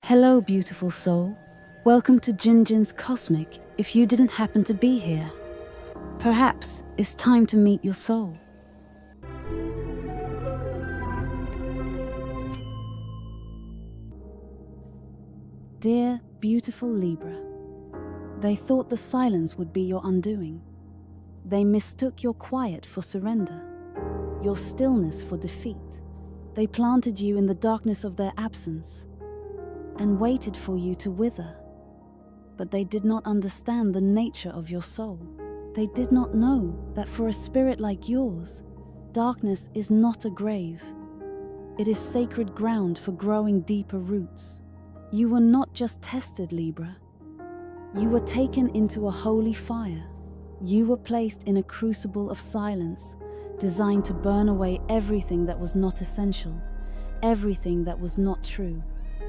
Hello, beautiful soul. Welcome to Jinjin's Cosmic. If you didn't happen to be here, perhaps it's time to meet your soul. Dear, beautiful Libra, they thought the silence would be your undoing. They mistook your quiet for surrender, your stillness for defeat. They planted you in the darkness of their absence and waited for you to wither. But they did not understand the nature of your soul. They did not know that for a spirit like yours, darkness is not a grave. It is sacred ground for growing deeper roots. You were not just tested, Libra. You were taken into a holy fire. You were placed in a crucible of silence, designed to burn away everything that was not essential, everything that was not true.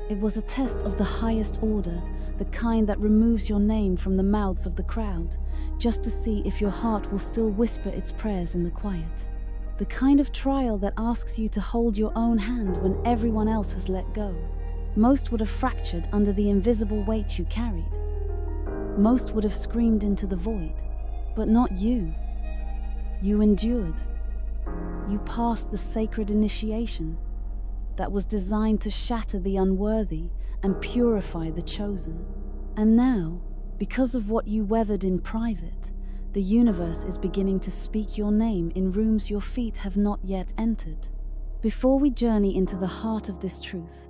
It was a test of the highest order, the kind that removes your name from the mouths of the crowd, just to see if your heart will still whisper its prayers in the quiet. The kind of trial that asks you to hold your own hand when everyone else has let go. Most would have fractured under the invisible weight you carried. Most would have screamed into the void, but not you. You endured. You passed the sacred initiation that was designed to shatter the unworthy and purify the chosen. And now, because of what you weathered in private, the universe is beginning to speak your name in rooms your feet have not yet entered. Before we journey into the heart of this truth,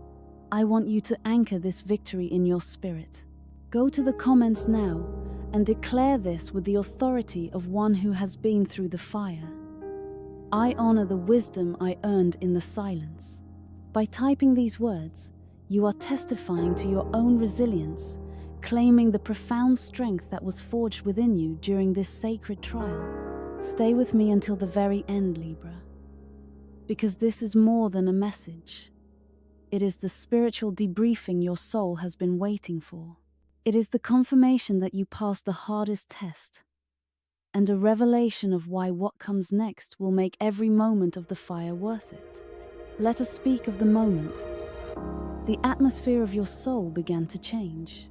I want you to anchor this victory in your spirit. Go to the comments now and declare this with the authority of one who has been through the fire. I honor the wisdom I earned in the silence. By typing these words, you are testifying to your own resilience, claiming the profound strength that was forged within you during this sacred trial. Stay with me until the very end, Libra, because this is more than a message. It is the spiritual debriefing your soul has been waiting for. It is the confirmation that you passed the hardest test, and a revelation of why what comes next will make every moment of the fire worth it. Let us speak of the moment. The atmosphere of your soul began to change.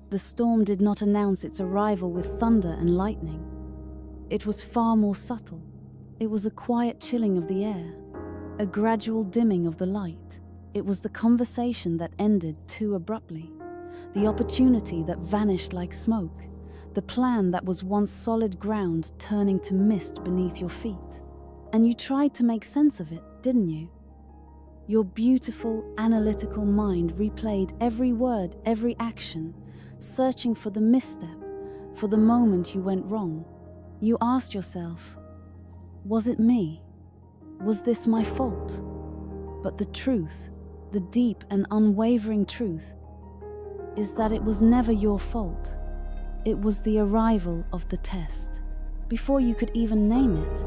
The storm did not announce its arrival with thunder and lightning. It was far more subtle. It was a quiet chilling of the air, a gradual dimming of the light. It was the conversation that ended too abruptly, the opportunity that vanished like smoke, the plan that was once solid ground turning to mist beneath your feet. And you tried to make sense of it, didn't you? Your beautiful, analytical mind replayed every word, every action, searching for the misstep, for the moment you went wrong. You asked yourself, was it me? Was this my fault? But the truth, the deep and unwavering truth, is that it was never your fault. It was the arrival of the test. Before you could even name it,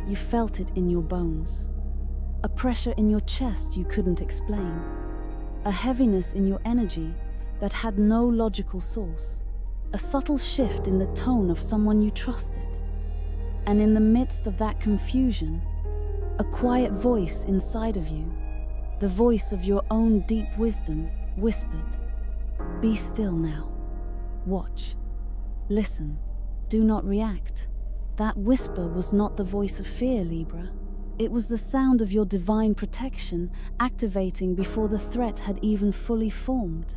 you felt it in your bones. A pressure in your chest you couldn't explain. A heaviness in your energy that had no logical source. A subtle shift in the tone of someone you trusted. And in the midst of that confusion, a quiet voice inside of you, the voice of your own deep wisdom, whispered, "Be still now. Watch. Listen. Do not react." That whisper was not the voice of fear, Libra. It was the sound of your divine protection activating before the threat had even fully formed.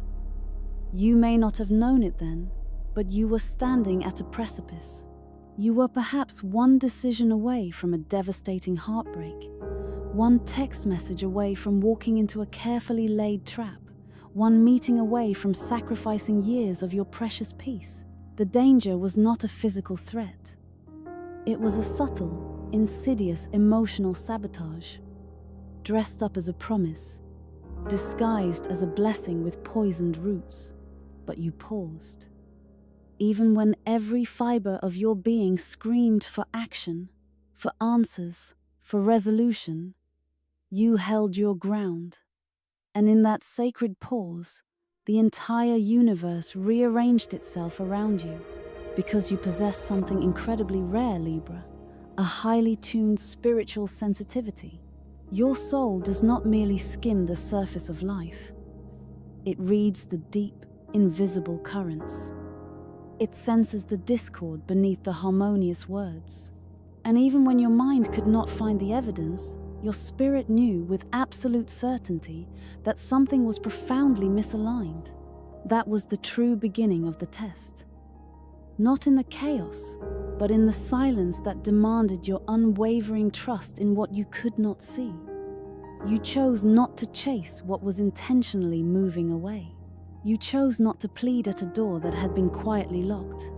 You may not have known it then, but you were standing at a precipice. You were perhaps one decision away from a devastating heartbreak, one text message away from walking into a carefully laid trap, one meeting away from sacrificing years of your precious peace. The danger was not a physical threat. It was a subtle, insidious emotional sabotage, dressed up as a promise, disguised as a blessing with poisoned roots. But you paused. Even when every fiber of your being screamed for action, for answers, for resolution, you held your ground. And in that sacred pause, the entire universe rearranged itself around you, because you possess something incredibly rare, Libra. A highly tuned spiritual sensitivity. Your soul does not merely skim the surface of life. It reads the deep, invisible currents. It senses the discord beneath the harmonious words. And even when your mind could not find the evidence, your spirit knew with absolute certainty that something was profoundly misaligned. That was the true beginning of the test. Not in the chaos, but in the silence that demanded your unwavering trust in what you could not see. You chose not to chase what was intentionally moving away. You chose not to plead at a door that had been quietly locked.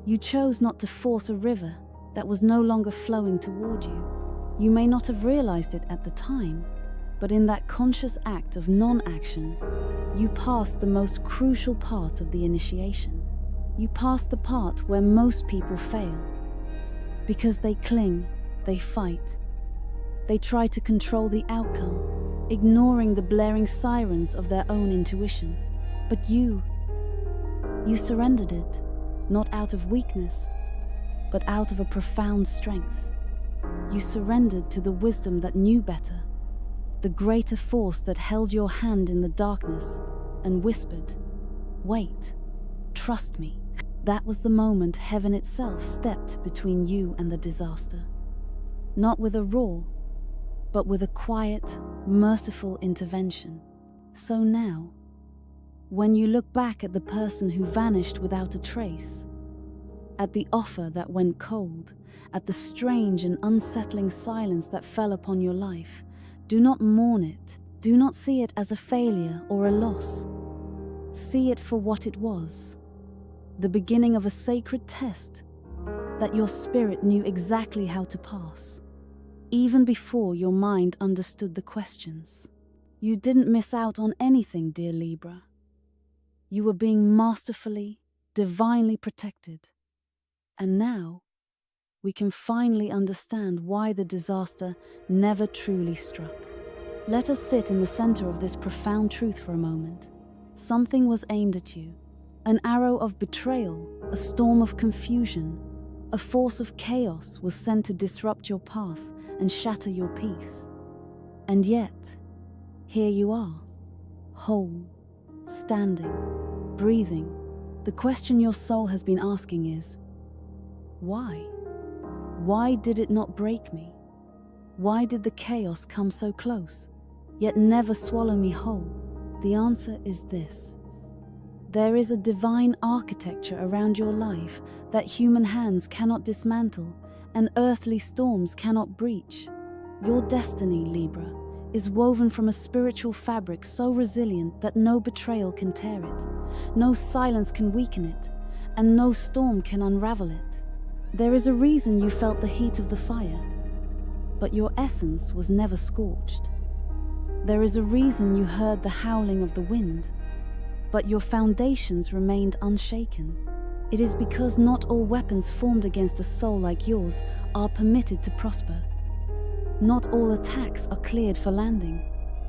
You chose not to force a river that was no longer flowing toward you. You may not have realized it at the time, but in that conscious act of non-action, you passed the most crucial part of the initiation. You passed the part where most people fail. Because they cling, they fight. They try to control the outcome, ignoring the blaring sirens of their own intuition. But you surrendered it, not out of weakness, but out of a profound strength. You surrendered to the wisdom that knew better, the greater force that held your hand in the darkness and whispered, "Wait, trust me." That was the moment heaven itself stepped between you and the disaster. Not with a roar, but with a quiet, merciful intervention. So now, when you look back at the person who vanished without a trace, at the offer that went cold, at the strange and unsettling silence that fell upon your life, do not mourn it. Do not see it as a failure or a loss. See it for what it was, the beginning of a sacred test that your spirit knew exactly how to pass, even before your mind understood the questions. You didn't miss out on anything, dear Libra. You were being masterfully, divinely protected. And now, we can finally understand why the disaster never truly struck. Let us sit in the center of this profound truth for a moment. Something was aimed at you. An arrow of betrayal, a storm of confusion, a force of chaos was sent to disrupt your path and shatter your peace. And yet, here you are, whole, standing, breathing. The question your soul has been asking is, why? Why did it not break me? Why did the chaos come so close, yet never swallow me whole? The answer is this. There is a divine architecture around your life that human hands cannot dismantle and earthly storms cannot breach. Your destiny, Libra, is woven from a spiritual fabric so resilient that no betrayal can tear it, no silence can weaken it, and no storm can unravel it. There is a reason you felt the heat of the fire, but your essence was never scorched. There is a reason you heard the howling of the wind, but your foundations remained unshaken. It is because not all weapons formed against a soul like yours are permitted to prosper. Not all attacks are cleared for landing.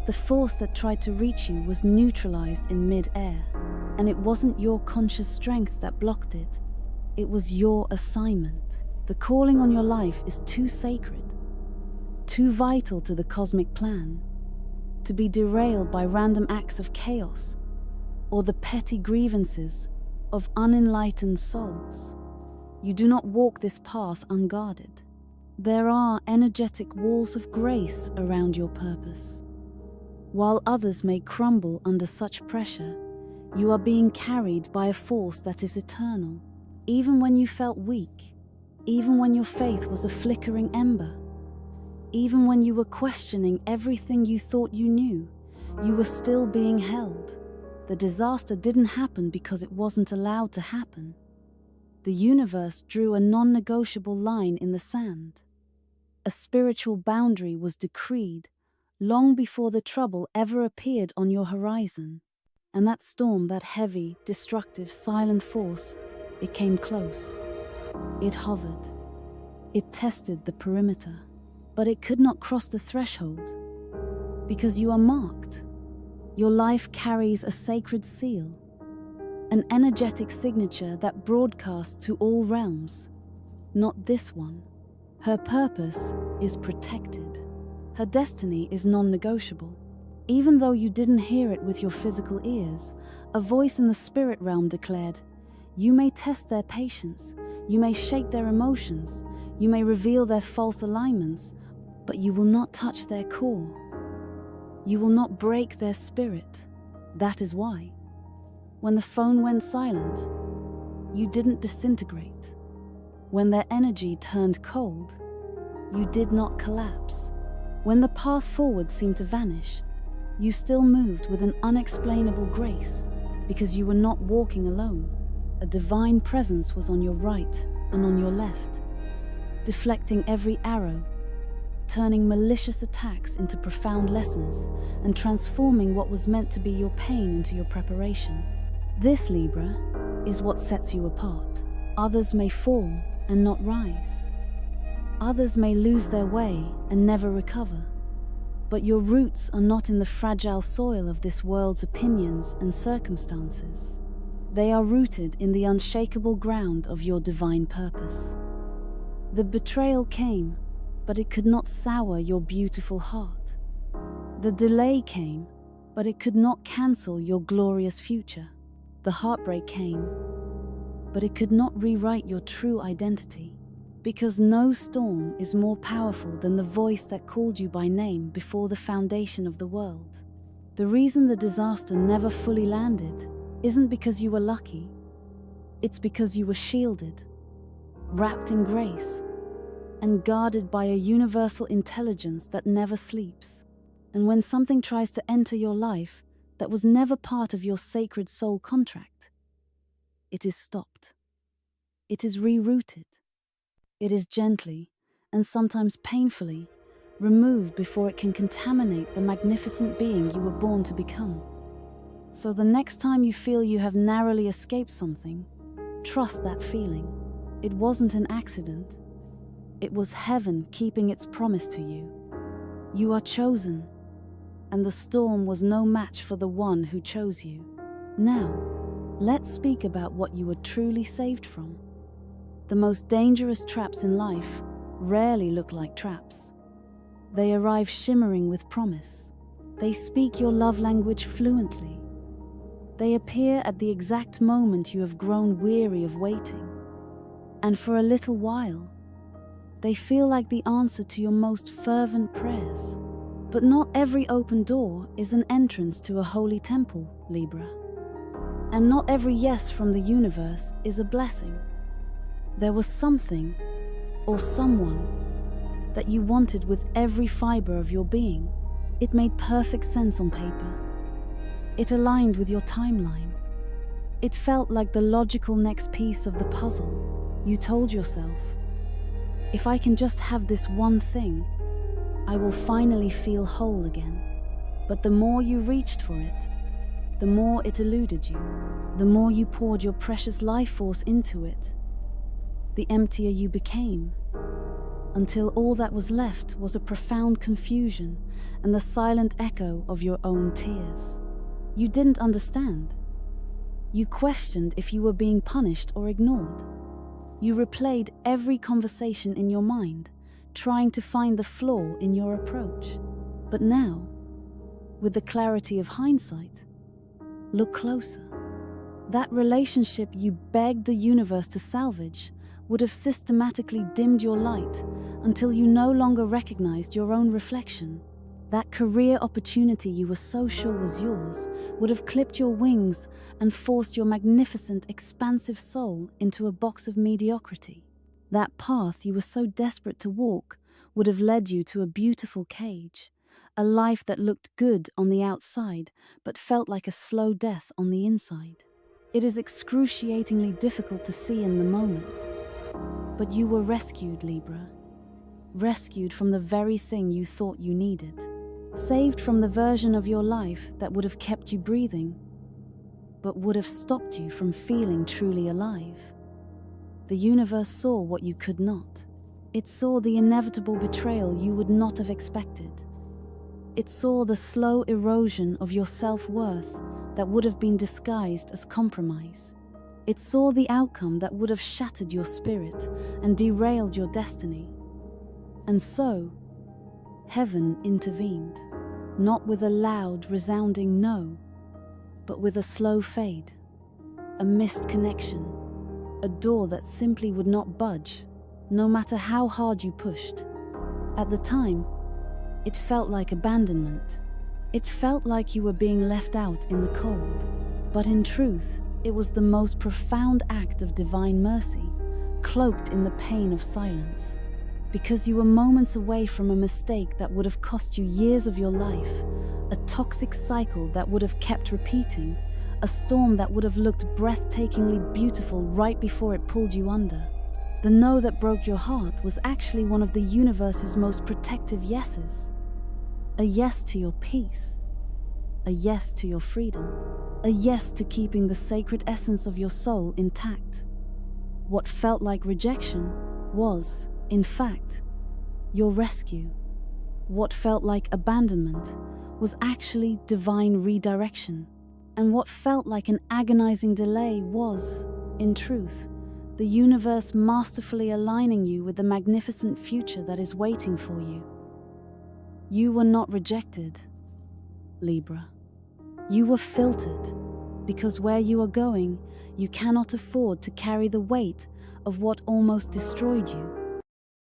The force that tried to reach you was neutralized in mid-air, and it wasn't your conscious strength that blocked it. It was your assignment. The calling on your life is too sacred, too vital to the cosmic plan, to be derailed by random acts of chaos or the petty grievances of unenlightened souls. You do not walk this path unguarded. There are energetic walls of grace around your purpose. While others may crumble under such pressure, you are being carried by a force that is eternal. Even when you felt weak, even when your faith was a flickering ember, even when you were questioning everything you thought you knew, you were still being held. The disaster didn't happen because it wasn't allowed to happen. The universe drew a non-negotiable line in the sand. A spiritual boundary was decreed long before the trouble ever appeared on your horizon. And that storm, that heavy, destructive, silent force, it came close. It hovered. It tested the perimeter. But it could not cross the threshold, because you are marked. Your life carries a sacred seal, an energetic signature that broadcasts to all realms. Not this one. Her purpose is protected. Her destiny is non-negotiable. Even though you didn't hear it with your physical ears, a voice in the spirit realm declared, "You may test their patience, you may shake their emotions, you may reveal their false alignments, but you will not touch their core. You will not break their spirit." That is why, when the phone went silent, you didn't disintegrate. When their energy turned cold, you did not collapse. When the path forward seemed to vanish, you still moved with an unexplainable grace, because you were not walking alone. A divine presence was on your right and on your left, deflecting every arrow, turning malicious attacks into profound lessons, and transforming what was meant to be your pain into your preparation. This, Libra, is what sets you apart. Others may fall and not rise. Others may lose their way and never recover. But your roots are not in the fragile soil of this world's opinions and circumstances. They are rooted in the unshakable ground of your divine purpose. The betrayal came, but it could not sour your beautiful heart. The delay came, but it could not cancel your glorious future. The heartbreak came, but it could not rewrite your true identity. Because no storm is more powerful than the voice that called you by name before the foundation of the world. The reason the disaster never fully landed isn't because you were lucky. It's because you were shielded, wrapped in grace, and guarded by a universal intelligence that never sleeps. And when something tries to enter your life that was never part of your sacred soul contract, it is stopped. It is rerouted. It is gently, and sometimes painfully, removed before it can contaminate the magnificent being you were born to become. So the next time you feel you have narrowly escaped something, trust that feeling. It wasn't an accident. It was heaven keeping its promise to you. You are chosen, and the storm was no match for the one who chose you. Now, let's speak about what you were truly saved from. The most dangerous traps in life rarely look like traps. They arrive shimmering with promise. They speak your love language fluently. They appear at the exact moment you have grown weary of waiting. And for a little while, they feel like the answer to your most fervent prayers. But not every open door is an entrance to a holy temple, Libra. And not every yes from the universe is a blessing. There was something, or someone, that you wanted with every fiber of your being. It made perfect sense on paper. It aligned with your timeline. It felt like the logical next piece of the puzzle. You told yourself, if I can just have this one thing, I will finally feel whole again. But the more you reached for it, the more it eluded you. The more you poured your precious life force into it, the emptier you became, until all that was left was a profound confusion and the silent echo of your own tears. You didn't understand. You questioned if you were being punished or ignored. You replayed every conversation in your mind, trying to find the flaw in your approach. But now, with the clarity of hindsight, look closer. That relationship you begged the universe to salvage would have systematically dimmed your light until you no longer recognized your own reflection. That career opportunity you were so sure was yours would have clipped your wings and forced your magnificent, expansive soul into a box of mediocrity. That path you were so desperate to walk would have led you to a beautiful cage, a life that looked good on the outside but felt like a slow death on the inside. It is excruciatingly difficult to see in the moment. But you were rescued, Libra. Rescued from the very thing you thought you needed. Saved from the version of your life that would have kept you breathing, but would have stopped you from feeling truly alive. The universe saw what you could not. It saw the inevitable betrayal you would not have expected. It saw the slow erosion of your self-worth that would have been disguised as compromise. It saw the outcome that would have shattered your spirit and derailed your destiny. And so, heaven intervened. not with a loud, resounding no, but with a slow fade, a missed connection, a door that simply would not budge, no matter how hard you pushed. At the time, it felt like abandonment. It felt like you were being left out in the cold. But in truth, it was the most profound act of divine mercy, cloaked in the pain of silence. Because you were moments away from a mistake that would have cost you years of your life, a toxic cycle that would have kept repeating, a storm that would have looked breathtakingly beautiful right before it pulled you under. The no that broke your heart was actually one of the universe's most protective yeses. A yes to your peace, a yes to your freedom, a yes to keeping the sacred essence of your soul intact. What felt like rejection was, in fact, your rescue. What felt like abandonment was actually divine redirection. And what felt like an agonizing delay was, in truth, the universe masterfully aligning you with the magnificent future that is waiting for you. You were not rejected, Libra. You were filtered, because where you are going, you cannot afford to carry the weight of what almost destroyed you.